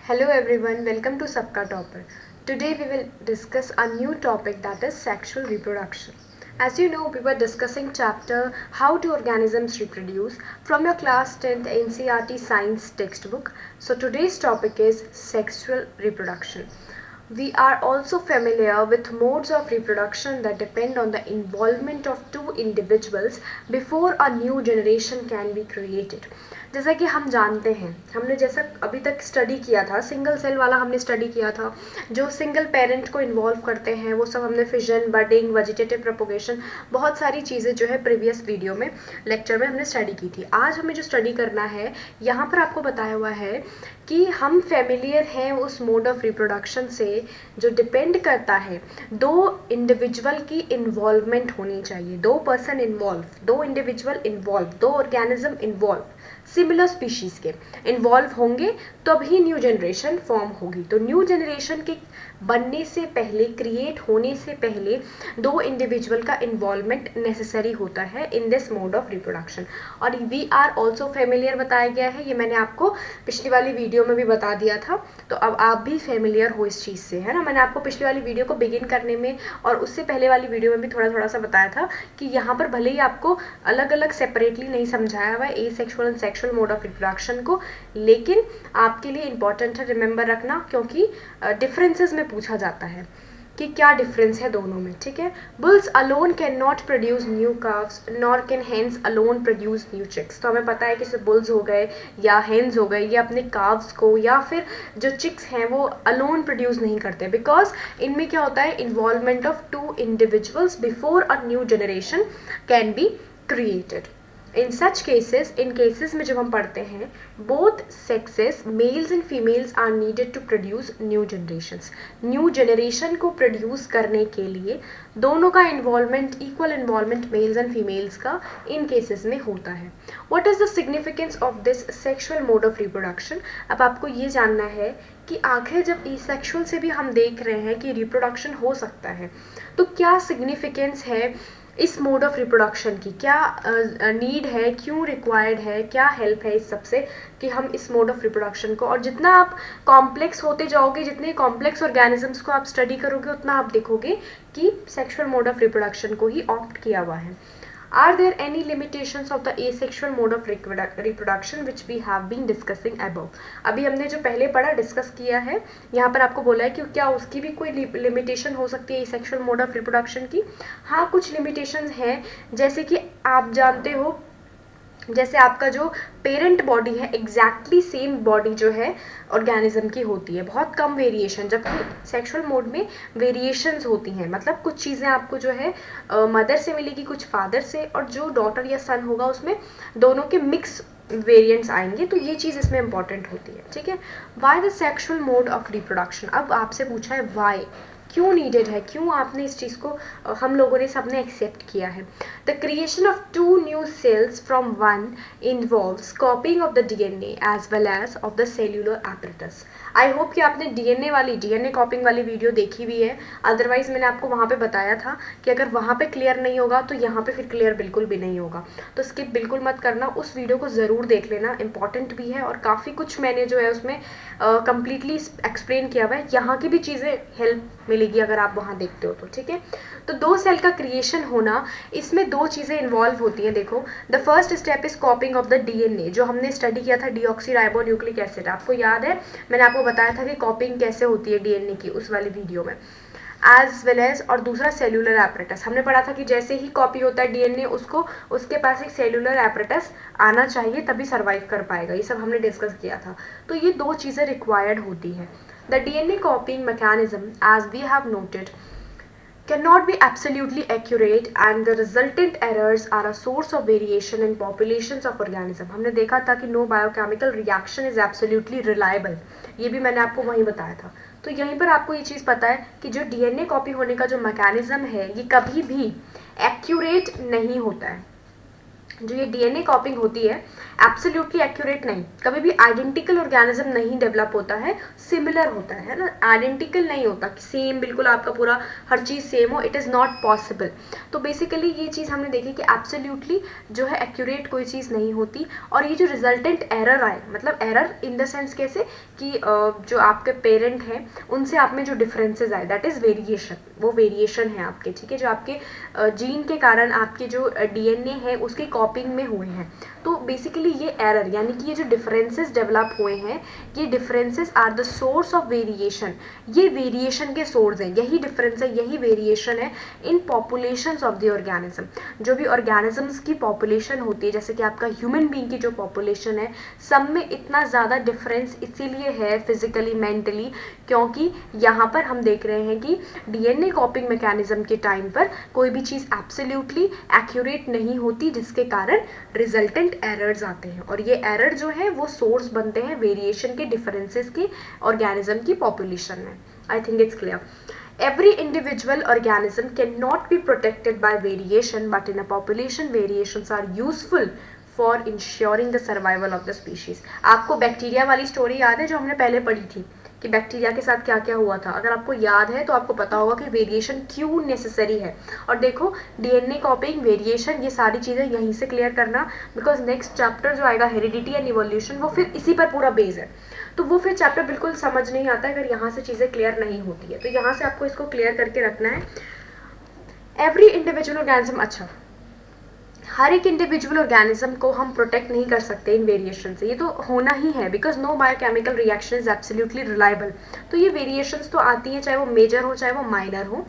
Hello everyone, welcome to Sabka Topper. Today we will discuss a new topic, that is sexual reproduction. As you know, we were discussing chapter How do organisms reproduce from your class 10th NCERT science textbook. So today's topic is sexual reproduction. We are also familiar with modes of reproduction that depend on the involvement of two individuals before a new generation can be created. जैसा कि हम जानते हैं, हमने जैसा अभी तक study किया था, सिंगल सेल वाला हमने स्टडी किया था, जो सिंगल पेरेंट को इन्वॉल्व करते हैं वो सब हमने फिजन, बडिंग, वेजिटेटिव प्रोपोगेशन, बहुत सारी चीज़ें जो है प्रीवियस वीडियो में लेक्चर में हमने स्टडी की थी. आज हमें जो स्टडी करना है, यहाँ पर आपको बताया हुआ है कि हम फेमिलियर हैं उस मोड ऑफ रिप्रोडक्शन से जो डिपेंड करता है दो इंडिविजुअल की इन्वॉल्वमेंट होनी चाहिए, दो पर्सन इन्वॉल्व, दो इंडिविजुअल इन्वॉल्व, दो ऑर्गेनिज्म इन्वॉल्व, सिमिलर स्पीशीज़ के इन्वॉल्व होंगे तभी न्यू जनरेशन फॉर्म होगी. तो न्यू जनरेशन के बनने से पहले, क्रिएट होने से पहले दो इंडिविजुअल का इन्वॉल्वमेंट नेसेसरी होता है in this mode of reproduction. और वी आर ऑल्सो फेमिलियर बताया गया है, ये मैंने आपको पिछली वाली वीडियो में भी बता दिया था. तो अब आप भी फेमिलियर हो इस चीज़ से, है ना. मैंने आपको पिछली वाली वीडियो को बिगिन करने में और उससे पहले वाली वीडियो में भी थोड़ा थोड़ा सा बताया था कि यहाँ पर भले ही आपको अलग अलग सेपरेटली नहीं समझाया हुआ है asexual and sexual mode of reproduction को, लेकिन आपके लिए इंपॉर्टेंट है रिमेंबर रखना, क्योंकि डिफरेंसेस में पूछा जाता है कि क्या डिफरेंस है दोनों में. ठीक है. Bulls alone can not produce new calves nor can hens alone produce new chicks. तो हमें पता है कि जैसे बुल्स हो गए या हेंस हो गए, ये अपने काव्स को या फिर जो चिक्स हैं वो अलोन प्रोड्यूस नहीं करते, बिकॉज इनमें क्या होता है, involvement of two individuals before a new generation can be created. In such cases, इन केसेस में जब हम पढ़ते हैं, both sexes males and females are needed to produce new generations. New generation को प्रोड्यूस करने के लिए दोनों का involvement, equal involvement males and females का इन केसेस में होता है. What is the significance of this sexual mode of reproduction. अब आपको ये जानना है कि आखिर जब सेक्शुअल से भी हम देख रहे हैं कि रिप्रोडक्शन हो सकता है, तो क्या सिग्निफिकेंस है इस मोड ऑफ रिप्रोडक्शन की, क्या नीड है, क्यों रिक्वायर्ड है, क्या हेल्प है इस सबसे कि हम इस मोड ऑफ रिप्रोडक्शन को. और जितना आप कॉम्प्लेक्स होते जाओगे, जितने कॉम्प्लेक्स ऑर्गेनिजम्स को आप स्टडी करोगे, उतना आप देखोगे कि सेक्सुअल मोड ऑफ रिप्रोडक्शन को ही ऑप्ट किया हुआ है. Are there any limitations of the asexual mode of reproduction which we have been discussing above. अभी हमने जो पहले पढ़ा, डिस्कस किया है, यहाँ पर आपको बोला है कि क्या उसकी भी कोई लिमिटेशन हो सकती है asexual mode of reproduction की. हाँ, कुछ limitations हैं, जैसे कि आप जानते हो, जैसे आपका जो पेरेंट बॉडी है एग्जैक्टली सेम बॉडी जो है ऑर्गेनिज्म की होती है, बहुत कम वेरिएशन, जबकि सेक्सुअल मोड में वेरिएशंस होती हैं. मतलब कुछ चीज़ें आपको जो है मदर से मिलेगी, कुछ फादर से, और जो डॉटर या सन होगा उसमें दोनों के मिक्स वेरिएंट्स आएंगे. तो ये चीज़ इसमें इंपॉर्टेंट होती है. ठीक है. Why the sexual mode of reproduction. अब आपसे पूछा है वाई, क्यों नीडेड है, क्यों आपने इस चीज़ को, हम लोगों ने सबने एक्सेप्ट किया है. The creation of two new cells from one involves copying of the DNA as well as of the cellular apparatus. I hope कि आपने डीएनए कॉपिंग वाली वीडियो देखी हुई है, अदरवाइज मैंने आपको वहाँ पे बताया था कि अगर वहाँ पे क्लियर नहीं होगा तो यहाँ पे फिर क्लियर बिल्कुल भी नहीं होगा. तो स्किप बिल्कुल मत करना, उस वीडियो को ज़रूर देख लेना, इंपॉर्टेंट भी है और काफ़ी कुछ मैंने जो है उसमें कम्प्लीटली एक्सप्लेन किया हुआ है. यहाँ की भी चीज़ें हेल्प मिलेगी अगर आप वहाँ देखते हो तो. ठीक है. तो दो सेल का क्रिएशन होना, इसमें दो चीज़ें इन्वॉल्व होती हैं. देखो, the first step is कॉपिंग of the DNA, जो हमने स्टडी किया था डीऑक्सीराइबोन्यूक्लिक एसिड. आपको याद है, मैंने आपको बताया था कि कॉपिंग कैसे होती है डीएनए की उस वाली वीडियो में. एज वेल एज, और दूसरा सेल्यूलर एपरेटस. हमने पढ़ा था कि जैसे ही कॉपी होता है डीएनए, उसको उसके पास एक सेल्यूलर एपरेटस आना चाहिए तभी सर्वाइव कर पाएगा. ये सब हमने डिस्कस किया था. तो ये दो चीज़ें रिक्वायर्ड होती हैं. The DNA copying mechanism, as we have noted, cannot be absolutely accurate and the resultant errors are a source of variation in populations of organism. हमने देखा था कि no biochemical reaction is absolutely reliable. ये भी मैंने आपको वहीं बताया था. तो यहीं पर आपको ये चीज़ पता है कि जो डीएनए कॉपी होने का जो मैकेनिज्म है, ये कभी भी एक्यूरेट नहीं होता है. जो ये डीएनए कॉपिंग होती है, एब्सोल्युटली एक्यूरेट नहीं, कभी भी आइडेंटिकल ऑर्गेनिज्म नहीं डेवलप होता है, सिमिलर होता है ना, आइडेंटिकल नहीं होता कि सेम बिल्कुल आपका पूरा हर चीज़ सेम हो, इट इज़ नॉट पॉसिबल। तो बेसिकली ये चीज़ हमने देखी कि एब्सोल्युटली जो है एक्यूरेट कोई चीज़ नहीं होती। और ये जो रिजल्टेंट एरर आए, मतलब एरर इन द सेंस कैसे कि जो आपके पेरेंट हैं उनसे आप में जो डिफरेंसेस आए, दैट इज़ वेरिएशन, वो वेरिएशन है आपके, ठीक है, जो आपके जीन के कारण आपके जो डीएनए है उसकी कॉपिंग में हुए हैं। तो बेसिकली ये एरर यानी कि ये जो डिफरेंसेस डेवलप हुए हैं, ये differences are the source of variation, ये वेरिएशन के सोर्स हैं, यही डिफरेंस है, यही वेरिएशन है in populations of the organism. जो भी ऑर्गेनिजम्स की पॉपुलेशन होती है, जैसे कि आपका ह्यूमन बीइंग की जो पॉपुलेशन है, सब में इतना ज़्यादा डिफरेंस इसीलिए है फिजिकली मेंटली, क्योंकि यहाँ पर हम देख रहे हैं कि डीएनए कॉपिंग मैकेनिज्म के टाइम पर कोई भी चीज़ एब्सोल्युटली एक्यूरेट नहीं होती, जिसके कारण रिजल्टेंट एरर्स आते हैं। और ये एरर जो है वो सोर्स बनते हैं वेरिएशन के, डिफरेंसेस के ऑर्गेनिज्म की पॉपुलेशन में। I think it's clear. Every individual organism cannot be protected by variation, but in a population, variations are useful for ensuring the survival of the species. आपको bacteria वाली story याद है जो हमने पहले पढ़ी थी कि बैक्टीरिया के साथ क्या क्या हुआ था? अगर आपको याद है तो आपको पता होगा कि वेरिएशन क्यों नेसेसरी है। और देखो डीएनए कॉपिंग, वेरिएशन, ये सारी चीज़ें यहीं से क्लियर करना, बिकॉज नेक्स्ट चैप्टर जो आएगा हेरिडिटी एंड इवोल्यूशन, वो फिर इसी पर पूरा बेस है। तो वो फिर चैप्टर बिल्कुल समझ नहीं आता अगर यहाँ से चीज़ें क्लियर नहीं होती है। तो यहाँ से आपको इसको क्लियर करके रखना है। एवरी इंडिविजुअल ऑर्गेनिज्म, अच्छा हर एक इंडिविजुअल ऑर्गेनिज्म को हम प्रोटेक्ट नहीं कर सकते इन वेरिएशन से, ये तो होना ही है, because no biochemical reaction is absolutely reliable. तो ये वेरिएशंस तो आती हैं, चाहे वो मेजर हो चाहे वो माइनर हो,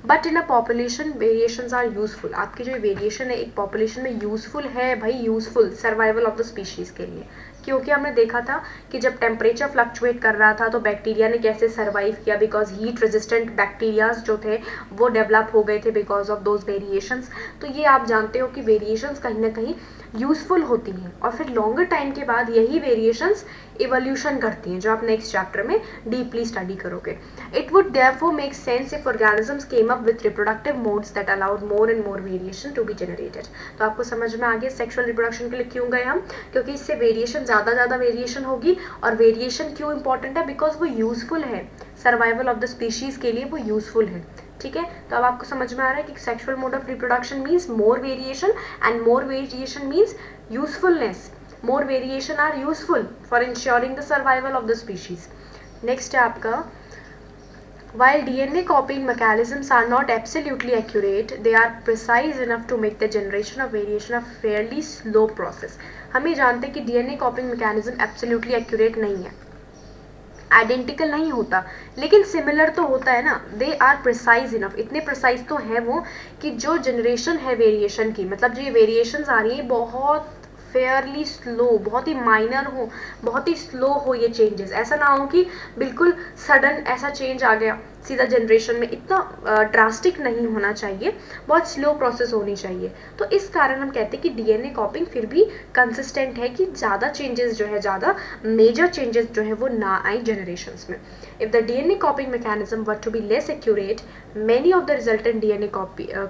but in a population variations are useful. आपकी जो वेरिएशन है एक पॉपुलेशन में यूजफुल है भाई, useful survival of the species के लिए। क्योंकि हमने देखा था कि जब टेम्परेचर फ्लक्चुएट कर रहा था तो बैक्टीरिया ने कैसे सर्वाइव किया, बिकॉज हीट रेजिस्टेंट बैक्टीरियाज जो थे वो डेवलप हो गए थे बिकॉज ऑफ दोज वेरिएशंस। तो ये आप जानते हो कि वेरिएशंस कहीं ना कहीं यूजफुल होती हैं, और फिर लॉन्गर टाइम के बाद यही वेरिएशंस इवोल्यूशन करती हैं, जो आप नेक्स्ट चैप्टर में डीपली स्टडी करोगे। It would therefore make sense if organisms came up with reproductive modes that allowed more and more variation to be generated. तो आपको समझ में आ गया सेक्सुअल रिप्रोडक्शन के लिए क्यों गए हम, क्योंकि इससे वेरिएशन ज़्यादा वेरिएशन होगी। और वेरिएशन क्यों इंपॉर्टेंट है, बिकॉज वो यूजफुल है, सर्वाइवल ऑफ द स्पीशीज़ के लिए वो यूजफुल है। ठीक है, तो अब आपको समझ में आ रहा है कि sexual mode of reproduction means more variation, and more variation means usefulness. More variation are useful for ensuring the survival of the species. Next है आपका, while DNA copying mechanisms are not absolutely accurate, they are precise enough to make the generation of variation a fairly slow process. हम ये जानते हैं कि DNA copying mechanism absolutely accurate नहीं है, identical नहीं होता, लेकिन सिमिलर तो होता है ना। दे आर प्रिसाइज इनफ, इतने प्रिसाइज तो है वो कि जो जनरेशन है वेरिएशन की, मतलब जो ये वेरिएशंस आ रही है बहुत फेयरली स्लो, बहुत ही माइनर हो, बहुत ही स्लो हो ये चेंजेस। ऐसा ना हो कि बिल्कुल सडन ऐसा चेंज आ गया सीधा जनरेशन में, इतना ड्रास्टिक नहीं होना चाहिए, बहुत स्लो प्रोसेस होनी चाहिए। तो इस कारण हम कहते हैं कि डीएनए कॉपिंग फिर भी कंसिस्टेंट है, कि ज़्यादा चेंजेस जो है, ज़्यादा मेजर चेंजेस जो है वो ना आए जनरेशन्स में। If the DNA copying mechanism were to be less accurate, many of the resultant DNA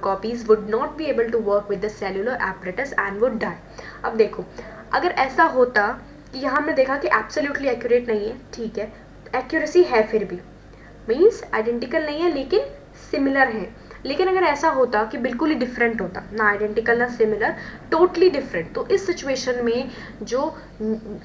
copies would not be able to work with the cellular apparatus and would die. अब देखो, अगर ऐसा होता कि यहाँ हमने देखा कि एब्सोल्युटली एक्यूरेट नहीं है, ठीक है, एक्यूरेसी है फिर भी, मीन्स आइडेंटिकल नहीं है लेकिन सिमिलर है। लेकिन अगर ऐसा होता कि बिल्कुल ही डिफरेंट होता, ना आइडेंटिकल ना सिमिलर, टोटली डिफरेंट, तो इस सिचुएशन में जो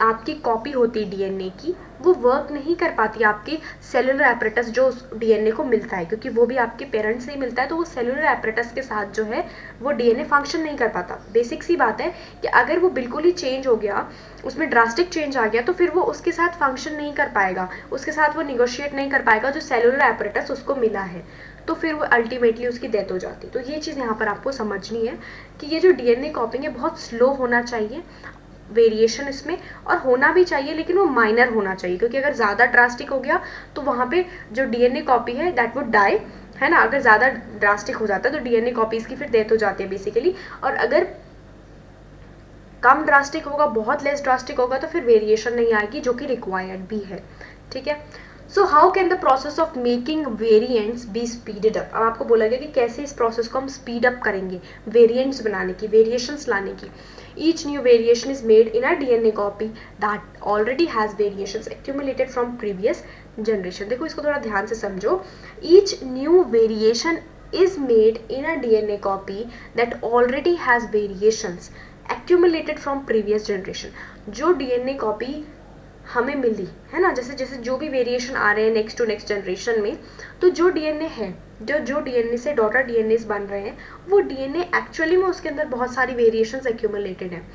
आपकी कॉपी होती डीएनए की वो वर्क नहीं कर पाती, आपके सेलुलर एपरेटस जो उस डीएनए को मिलता है, क्योंकि वो भी आपके पेरेंट्स से ही मिलता है, तो वो सेलुलर एपरेटस के साथ जो है वो डीएनए फंक्शन नहीं कर पाता। बेसिक सी बात है कि अगर वो बिल्कुल ही चेंज हो गया, उसमें ड्रास्टिक चेंज आ गया, तो फिर वो उसके साथ फंक्शन नहीं कर पाएगा, उसके साथ वो निगोशिएट नहीं कर पाएगा जो सेलुलर एपरेटस उसको मिला है, तो फिर वो अल्टीमेटली उसकी डेथ हो जाती। तो ये चीज़ यहाँ पर आपको समझनी है कि ये जो डीएनए कॉपिंग है बहुत स्लो होना चाहिए, वेरिएशन इसमें और होना भी चाहिए, लेकिन वो माइनर होना चाहिए, क्योंकि अगर ज़्यादा ड्रास्टिक हो गया तो वहाँ पे जो डीएनए कॉपी है दैट वुड डाई, है ना। अगर ज़्यादा ड्रास्टिक हो जाता है तो डीएनए कॉपीज़ की फिर डेथ हो जाती है बेसिकली, और अगर कम ड्रास्टिक होगा, बहुत लेस ड्रास्टिक होगा, तो फिर वेरिएशन नहीं आएगी, जो कि रिक्वायर्ड भी है। ठीक है, so how can the process of making variants be speeded up. अब आपको बोला गया कि कैसे इस प्रोसेस को हम स्पीड अप करेंगे, वेरिएंट्स बनाने की, वेरिएशंस लाने की। Each new variation is made in a DNA copy that already has variations accumulated from previous generation. देखो इसको थोड़ा ध्यान से समझो। Each new variation is made in a DNA copy that already has variations accumulated from previous generation। जो DNA copy हमें मिली है ना, जैसे जैसे जो भी वेरिएशन आ रहे हैं नेक्स्ट टू नेक्स्ट जनरेशन में, तो जो डीएनए है, जो डीएनए से डॉटर डीएनए बन रहे हैं, वो डीएनए एक्चुअली में उसके अंदर बहुत सारी वेरिएशंस एक्यूमुलेटेड हैं।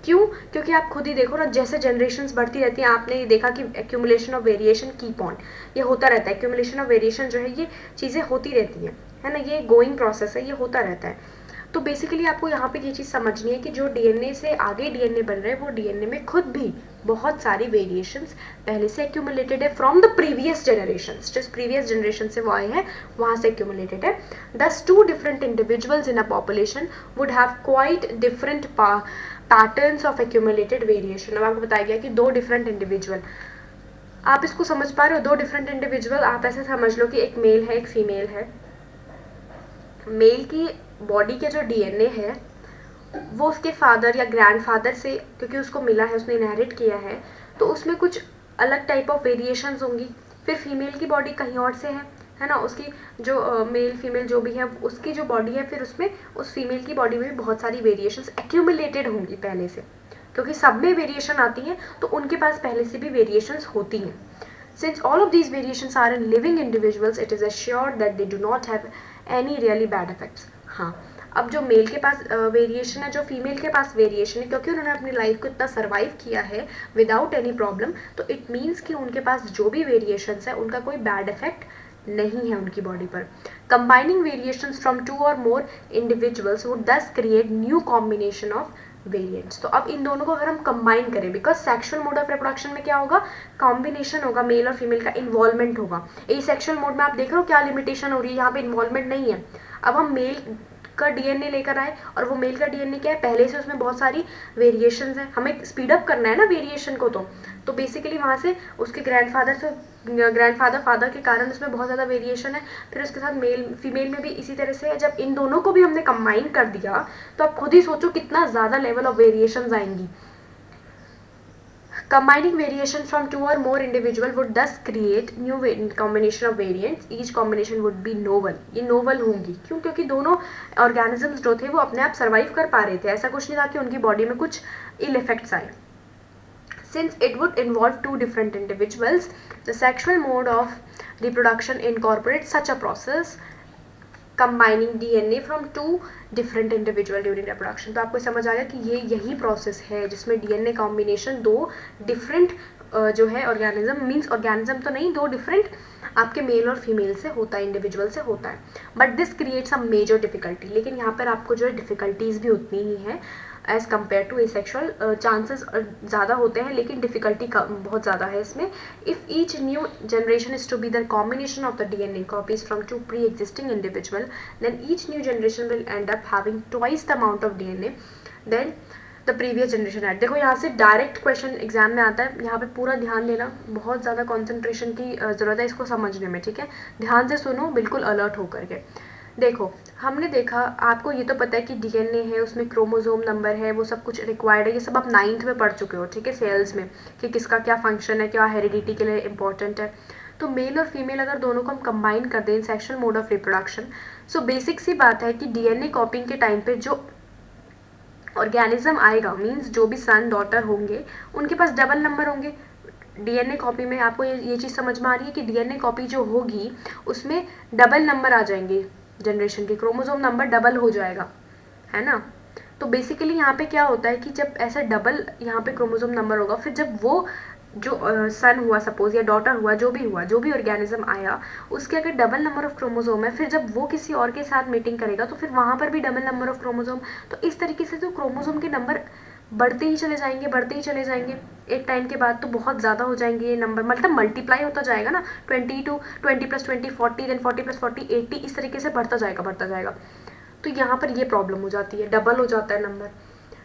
क्यों? क्योंकि आप खुद ही देखो ना, जैसे जनरेशन्स बढ़ती रहती हैं, आपने ये देखा कि accumulation of variation keep on, ये होता रहता है। एक्यूमुलेशन ऑफ वेरिएशन जो है, ये चीज़ें होती रहती हैं, है ना, ये गोइंग प्रोसेस है, ये होता रहता है। तो बेसिकली आपको यहाँ पे ये चीज़ समझनी है कि जो डीएनए से आगे डीएनए बन रहे हैं, वो डीएनए में खुद भी बहुत सारी वेरिएशंस पहले से एक्यूमुलेटेड है फ्रॉम द प्रीवियस जनरेशंस। जिस प्रीवियस जनरेशन से वो आए हैं वहाँ से एक्यूमुलेटेड है। Thus two different individuals in a population would have quite different patterns of accumulated variation. अब आपको बताया गया कि दो डिफरेंट इंडिविजुअल, आप इसको समझ पा रहे हो? दो डिफरेंट इंडिविजुअल, आप ऐसे समझ लो कि एक मेल है, एक फीमेल है। मेल की बॉडी के जो डीएनए है वो उसके फादर या ग्रैंडफादर से, क्योंकि उसको मिला है, उसने इनहेरिट किया है, तो उसमें कुछ अलग टाइप ऑफ वेरिएशंस होंगी। फिर फीमेल की बॉडी कहीं और से है ना, उसकी जो मेल फीमेल जो भी है उसकी जो बॉडी है, फिर उसमें उस फीमेल की बॉडी में भी बहुत सारी वेरिएशंस एक्यूमुलेटेड होंगी पहले से, क्योंकि सब में वेरिएशन आती हैं तो उनके पास पहले से भी वेरिएशंस होती हैं। Since all of these variations are in living individuals, it is assured that they do not have any really bad effects। हाँ, अब जो मेल के पास वेरिएशन है, जो फीमेल के पास वेरिएशन है, क्योंकि उन्होंने अपनी लाइफ को इतना सर्वाइव किया है विदाउट एनी प्रॉब्लम, तो इट मीन्स कि उनके पास जो भी वेरिएशंस है उनका कोई बैड इफेक्ट नहीं है उनकी बॉडी पर। कंबाइनिंग वेरिएशंस फ्रॉम टू और मोर इंडिविजुअल्स वुड दस create new combination of variants. तो अब इन दोनों को अगर हम कंबाइन करें, because sexual mode of reproduction में क्या होगा, कॉम्बिनेशन होगा, मेल और फीमेल का इन्वॉल्वमेंट होगा। ए सेक्सुअल मोड में आप देख रहे हो क्या लिमिटेशन हो रही है, यहाँ पे इन्वॉल्वमेंट नहीं है। अब हम मेल का डीएनए लेकर आए और वो मेल का डीएनए क्या है, पहले से उसमें बहुत सारी वेरिएशंस हैं, हमें स्पीड अप करना है ना वेरिएशन को। तो बेसिकली वहाँ से उसके ग्रैंडफादर फादर के कारण उसमें बहुत ज़्यादा वेरिएशन है। फिर उसके साथ मेल फीमेल में भी इसी तरह से है। जब इन दोनों को भी हमने कंबाइन कर दिया तो आप खुद ही सोचो कितना ज़्यादा लेवल ऑफ वेरिएशंस आएंगी। Combining variation from two or more individual would thus create new combination of variants. Each combination would be novel। ये novel होंगी क्यों? क्योंकि दोनों organisms जो थे वो अपने आप survive कर पा रहे थे, ऐसा कुछ नहीं था कि उनकी बॉडी में कुछ ill effects आए। Since it would involve two different individuals, the sexual mode of reproduction incorporates such a process, combining DNA from two different individual during reproduction। तो आपको समझ आ गया कि ये यही प्रोसेस है जिसमें डीएनए कॉम्बिनेशन दो डिफरेंट जो है ऑर्गेनिज्म, मीन्स ऑर्गेनिज्म तो नहीं, दो डिफरेंट आपके मेल और फीमेल से होता है, इंडिविजुअल से होता है। But this creates a major difficulty. लेकिन यहाँ पर आपको जो है डिफिकल्टीज भी उतनी ही है as compare to asexual. Chances ज़्यादा होते हैं लेकिन डिफिकल्टी बहुत ज़्यादा है इसमें। If each new generation is to be the combination of the DNA copies from two pre existing individual, then each new generation will end up having twice the amount of DNA than the previous generation है। देखो यहाँ से direct question exam में आता है, यहाँ पे पूरा ध्यान देना, बहुत ज़्यादा कॉन्सेंट्रेशन की ज़रूरत है इसको समझने में, ठीक है? ध्यान से सुनो, बिल्कुल अलर्ट होकर के। देखो हमने देखा, आपको ये तो पता है कि डीएनए है, उसमें क्रोमोसोम नंबर है, वो सब कुछ रिक्वायर्ड है, ये सब आप 9th में पढ़ चुके हो, ठीक है, सेल्स में, कि किसका क्या फंक्शन है, क्या हेरिडिटी के लिए इंपॉर्टेंट है। तो मेल और फीमेल अगर दोनों को हम कंबाइन कर दें sexual mode of reproduction, so basic सी बात है कि डीएनए कॉपिंग के टाइम पे जो ऑर्गेनिज्म आएगा, मीन्स जो भी सन डॉटर होंगे उनके पास डबल नंबर होंगे डीएनए कॉपी में। आपको ये चीज़ समझ में आ रही है कि डीएनए कॉपी जो होगी उसमें डबल नंबर आ जाएंगे, जनरेशन के क्रोमोसोम नंबर डबल हो जाएगा, है ना? तो बेसिकली यहाँ पे क्या होता है कि जब ऐसा डबल यहाँ पे क्रोमोसोम नंबर होगा, फिर जब वो जो सन हुआ सपोज या डॉटर हुआ, जो भी ऑर्गेनिज्म आया, उसके अगर डबल नंबर ऑफ क्रोमोसोम है, फिर जब वो किसी और के साथ मीटिंग करेगा तो फिर वहाँ पर भी डबल नंबर ऑफ क्रोमोसोम। तो इस तरीके से तो क्रोमोसोम के नंबर बढ़ते ही चले जाएंगे एक टाइम के बाद तो बहुत ज़्यादा हो जाएंगे ये नंबर, मतलब मल्टीप्लाई होता जाएगा ना, 20 + 20 40, देन 40 + 40 80, इस तरीके से बढ़ता जाएगा। तो यहाँ पर ये प्रॉब्लम हो जाती है, डबल हो जाता है number.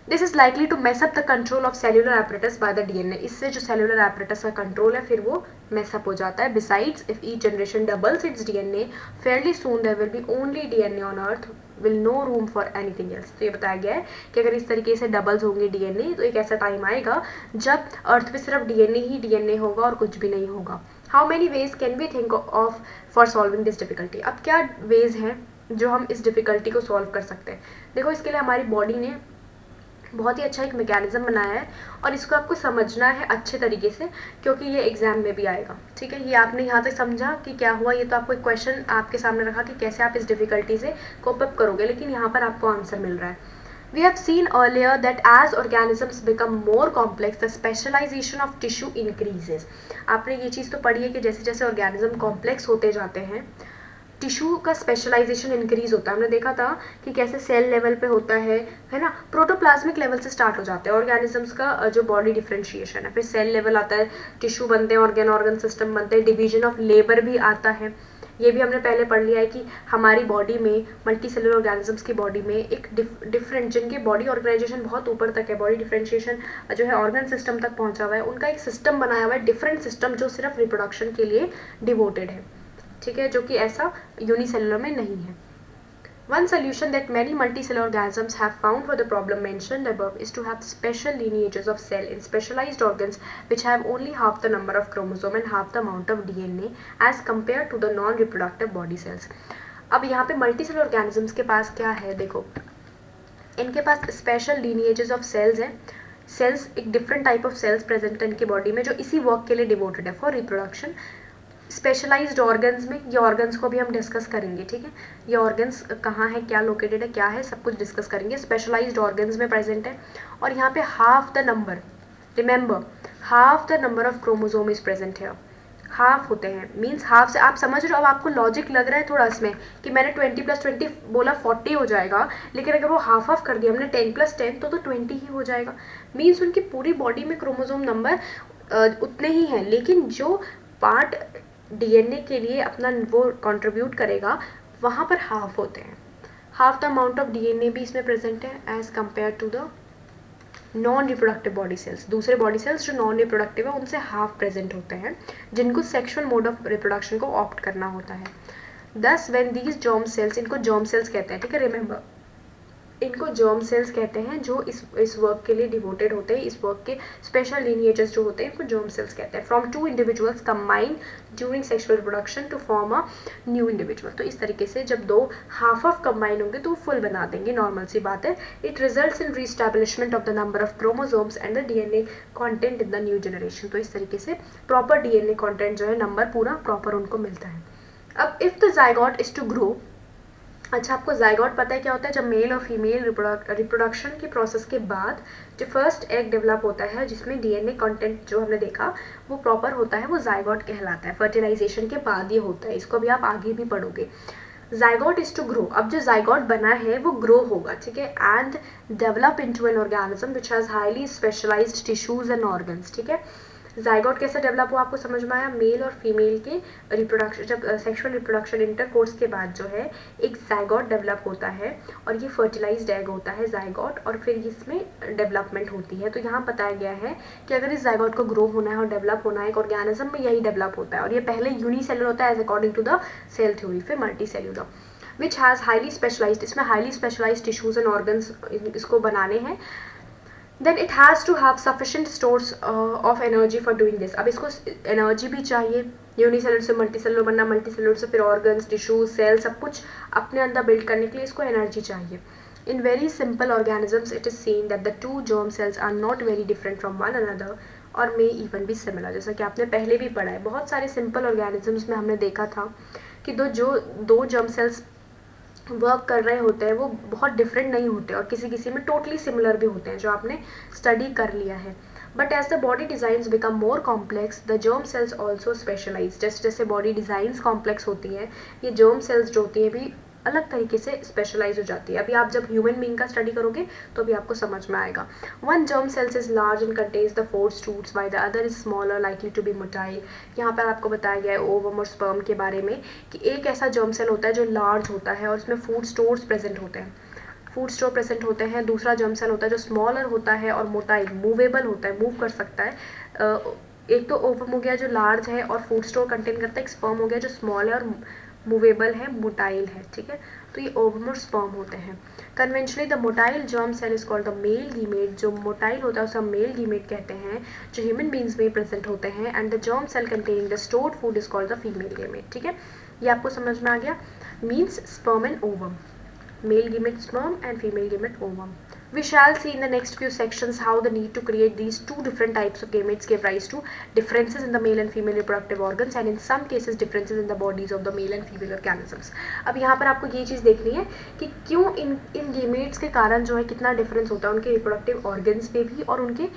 This is likely to mess up the control of cellular apparatus by the DNA. इससे जो सेल्यूलर एपरेटस का कंट्रोल है फिर वो मेसअप हो जाता है। Besides if each generation doubles its DNA fairly soon there will be only DNA on earth, will no room for anything else. तो ये बताया गया है कि अगर इस तरीके से डबल्स होंगे डीएनए तो एक ऐसा टाइम आएगा जब अर्थ पे सिर्फ डीएनए ही डीएनए होगा और कुछ भी नहीं होगा। How many ways can we think of for solving this difficulty. अब क्या वेज हैं जो हम इस डिफिकल्टी को सॉल्व कर सकते हैं। देखो इसके लिए हमारी बॉडी ने बहुत ही अच्छा एक मैकेनिज्म बनाया है और इसको आपको समझना है अच्छे तरीके से क्योंकि ये एग्जाम में भी आएगा। ठीक है, ये आपने यहाँ तक समझा कि क्या हुआ, ये तो आपको एक क्वेश्चन आपके सामने रखा कि कैसे आप इस डिफिकल्टी से कोप अप करोगे, लेकिन यहाँ पर आपको आंसर मिल रहा है। We have seen earlier that as organisms become more complex, the specialization of tissue increases. आपने ये चीज़ तो पढ़ी है कि जैसे जैसे ऑर्गेनिज्म कॉम्प्लेक्स होते जाते हैं टिश्यू का स्पेशलाइजेशन इंक्रीज होता है। हमने देखा था कि कैसे सेल लेवल पे होता है ना, प्रोटोप्लाज्मिक लेवल से स्टार्ट हो जाते हैं ऑर्गेनिजम्स का जो बॉडी डिफरेंशिएशन है, फिर सेल लेवल आता है, टिश्यू बनते हैं, ऑर्गन सिस्टम बनते हैं, डिवीजन ऑफ लेबर भी आता है। ये भी हमने पहले पढ़ लिया है कि हमारी बॉडी में मल्टी सेलुलर ऑर्गेनिजम्स की बॉडी में एक डिफरेंट जिनके बॉडी ऑर्गेनाइजेशन बहुत ऊपर तक है, बॉडी डिफरेंशिएशन जो है ऑर्गन सिस्टम तक पहुंचा हुआ है, उनका एक सिस्टम बनाया हुआ है, डिफरेंट सिस्टम जो सिर्फ रिप्रोडक्शन के लिए डिवोटेड है। ठीक है, जो कि ऐसा यूनिसेलुलर में नहीं है। One solution that many multicellular organisms have found for the problem mentioned above is to have special lineages of cell in specialized organs which have only half the number of chromosome and half the amount of DNA as compared to the non-reproductive body cells. अब यहाँ पे multicellular organisms के पास क्या है, देखो इनके पास special लीनिएजेस of sales हैं। Sales एक different type of cells present है इनकी बॉडी में जो इसी वर्क के लिए डिवोटेड है फॉर रिप्रोडक्शन। स्पेशलाइज्ड ऑर्गन्स में, ये ऑर्गन्स को भी हम डिस्कस करेंगे। ठीक है, ये ऑर्गन्स कहाँ है, क्या लोकेटेड है, क्या है, सब कुछ डिस्कस करेंगे। स्पेशलाइज्ड ऑर्गन्स में प्रेजेंट है और यहाँ पे half the number, remember half the number of chromosome is present है। हाफ होते हैं मीन्स हाफ से आप समझ रहे हो। अब आपको लॉजिक लग रहा है थोड़ा इसमें कि मैंने 20 + 20 बोला 40 हो जाएगा, लेकिन अगर वो हाफ हाफ कर दिया हमने 10 + 10 तो 20 ही हो जाएगा। मीन्स उनकी पूरी बॉडी में क्रोमोसोम नंबर उतने ही हैं, लेकिन जो पार्ट डीएनए के लिए अपना वो कंट्रीब्यूट करेगा वहाँ पर हाफ होते हैं। Half the amount of DNA भी इसमें प्रेजेंट है as compare to the non reproductive body cells. दूसरे बॉडी सेल्स जो नॉन रिप्रोडक्टिव है उनसे हाफ प्रेजेंट होते हैं, जिनको सेक्सुअल मोड ऑफ रिप्रोडक्शन को ऑप्ट करना होता है। Thus when these germ cells, इनको जर्म सेल्स कहते हैं। ठीक है, रिमेंबर इनको जर्म सेल्स कहते हैं जो इस वर्क के लिए डिवोटेड होते हैं, इस वर्क के स्पेशल लीनिएजेस जो होते हैं इनको जर्म सेल्स कहते हैं। From 2 individuals combined during sexual reproduction to form a new individual. तो इस तरीके से जब दो हाफ ऑफ कंबाइन होंगे तो फुल बना देंगे, नॉर्मल सी बात है। It results in reestablishment of the number of chromosomes and the DNA content in the new generation. तो इस तरीके से प्रॉपर डीएनए कॉन्टेंट जो है नंबर पूरा प्रॉपर उनको मिलता है। अब if the zygote is to grow, अच्छा आपको जाइगोट पता है क्या होता है, जब मेल और फीमेल रिप्रोडक्शन के प्रोसेस के बाद जो फर्स्ट एग डेवलप होता है जिसमें डीएनए कंटेंट जो हमने देखा वो प्रॉपर होता है, वो जाइगोट कहलाता है। फर्टिलाइजेशन के बाद ये होता है, इसको भी आप आगे भी पढ़ोगे। जाइगोट इज टू ग्रो, अब जो जाइगोट बना है वो ग्रो होगा, ठीक है, and develop into an organism which has highly specialised tissues and organs. ठीक है, जाइगोट कैसे डेवलप हुआ आपको समझ में आया। मेल और फीमेल के रिप्रोडक्शन, जब सेक्सुअल रिप्रोडक्शन इंटरकोर्स के बाद जो है एक जाइगोट डेवलप होता है और ये फर्टिलाइज्ड एग होता है जाइगोट, और फिर इसमें डेवलपमेंट होती है। तो यहाँ बताया गया है कि अगर इस जाइगोट को ग्रो होना है और डेवलप होना है एक ऑर्गेनिज्म में, यही डेवलप होता है, और ये पहले यूनिसेलुलर होता है as according to the cell theory, फिर multi cellular which has highly specialised, इसमें highly specialised tissues and organs इसको बनाने हैं। Then it has to have sufficient stores of energy for doing this. अब इसको एनर्जी भी चाहिए, यूनिसेलुलर से मल्टी सेलुलर बनना, मल्टी सेलुलर से फिर ऑर्गन्स, टिश्यूज, सेल सब कुछ अपने अंदर बिल्ड करने के लिए इसको एनर्जी चाहिए। In very simple organisms, it is seen that the two germ cells are not very different from one another or may even be similar। जैसा कि आपने पहले भी पढ़ा है, बहुत सारे सिंपल ऑर्गेनिजम्स में हमने देखा था कि दो जर्म सेल्स वर्क कर रहे होते हैं वो बहुत डिफरेंट नहीं होते और किसी किसी में टोटली सिमिलर भी होते हैं, जो आपने स्टडी कर लिया है। But as the body designs become more complex the germ cells also specialise. जैसे जैसे बॉडी डिज़ाइंस कॉम्प्लेक्स होती हैं, ये जर्म सेल्स जो होती हैं भी अलग तरीके से स्पेशलाइज हो जाती है। अभी आप जब ह्यूमन बीइंग का स्टडी करोगे तो अभी आपको समझ में आएगा। One germ cells is large and contains the 4 stored by the other is smaller likely to be motile. यहाँ पर आपको बताया गया है ओवम और स्पर्म के बारे में कि एक ऐसा जर्म सेल होता है जो लार्ज होता है और उसमें फूड स्टोर्स प्रेजेंट होते हैं। फूड स्टोर प्रेजेंट होते हैं। दूसरा जर्म सेल होता है जो स्मॉलर होता है और मोटाइल मूवेबल होता है, मूव कर सकता है। एक तो ओवम हो गया जो लार्ज है और फूड स्टोर कंटेन करता है, एक स्पर्म हो गया जो स्मॉल है और मूवेबल है, मोटाइल है, ठीक है। तो ये ओवम और स्पर्म होते हैं। Conventionally the motile germ cell is called the male gamete. जो मोटाइल होता है उसे हम मेल गीमेट कहते हैं, जो ह्यूमन बींग्स में प्रेजेंट होते हैं। And the germ cell containing the stored food is called the female gamete, ठीक है। ये आपको समझ में आ गया। Means sperm and ovum, male gamete sperm and female gamete ovum. We shall see in the next few sections how the need to create these two different types of gametes gave rise to differences in the male and female reproductive organs and in some cases differences in the bodies of the male and female organisms. अब यहाँ पर आपको ये चीज़ देखनी है कि क्यों इन gametes के कारण जो है कितना डिफरेंस होता है उनके रिप्रोडक्टिव ऑर्गन्स में भी और उनके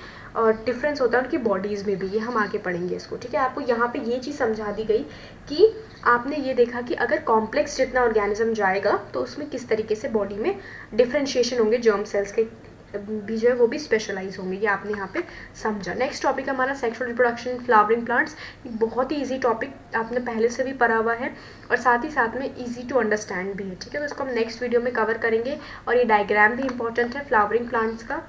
डिफरेंस होता है उनकी बॉडीज़ में भी। ये हम आगे पढ़ेंगे इसको, ठीक है। आपको यहाँ पे ये चीज़ समझा दी गई कि आपने ये देखा कि अगर कॉम्प्लेक्स जितना ऑर्गेनिज्म जाएगा तो उसमें किस तरीके से बॉडी में डिफरेंशिएशन होंगे, जर्म सेल्स के भी जो है वो भी स्पेशलाइज होंगे, ये आपने यहाँ पे समझा। नेक्स्ट टॉपिक हमारा sexual reproduction in flowering plants. बहुत ही इजी टॉपिक, आपने पहले से भी पढ़ा हुआ है और साथ ही साथ में इजी टू अंडरस्टैंड भी है, ठीक है। तो इसको हम नेक्स्ट वीडियो में कवर करेंगे और ये डायग्राम भी इंपॉर्टेंट है फ्लावरिंग प्लांट्स का।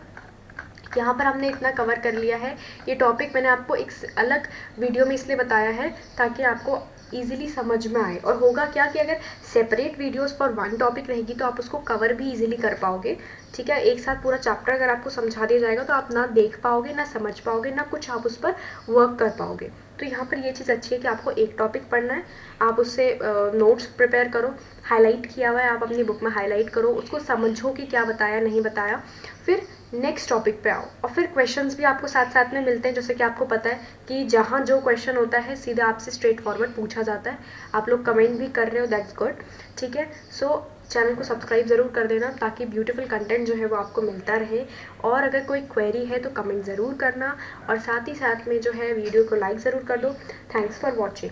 यहाँ पर हमने इतना कवर कर लिया है। ये टॉपिक मैंने आपको एक अलग वीडियो में इसलिए बताया है ताकि आपको ईजिली समझ में आए। और होगा क्या कि अगर separate videos for one topic रहेगी तो आप उसको कवर भी इजीली कर पाओगे, ठीक है। एक साथ पूरा चैप्टर अगर आपको समझा दिया जाएगा तो आप ना देख पाओगे, ना समझ पाओगे, ना कुछ आप उस पर वर्क कर पाओगे। तो यहाँ पर ये चीज़ अच्छी है कि आपको एक टॉपिक पढ़ना है, आप उससे नोट्स प्रिपेयर करो, हाईलाइट किया हुआ है आप अपनी बुक में हाईलाइट करो, उसको समझो कि क्या बताया नहीं बताया, फिर नेक्स्ट टॉपिक पे आओ। और फिर क्वेश्चंस भी आपको साथ साथ में मिलते हैं, जैसे कि आपको पता है कि जहाँ जो क्वेश्चन होता है सीधा आपसे स्ट्रेट फॉरवर्ड पूछा जाता है। आप लोग कमेंट भी कर रहे हो, दैट्स गुड, ठीक है। सो चैनल को सब्सक्राइब ज़रूर कर देना ताकि ब्यूटीफुल कंटेंट जो है वो आपको मिलता रहे। और अगर कोई क्वेरी है तो कमेंट ज़रूर करना और साथ ही साथ में जो है वीडियो को लाइक ज़रूर कर दो। Thanks for watching.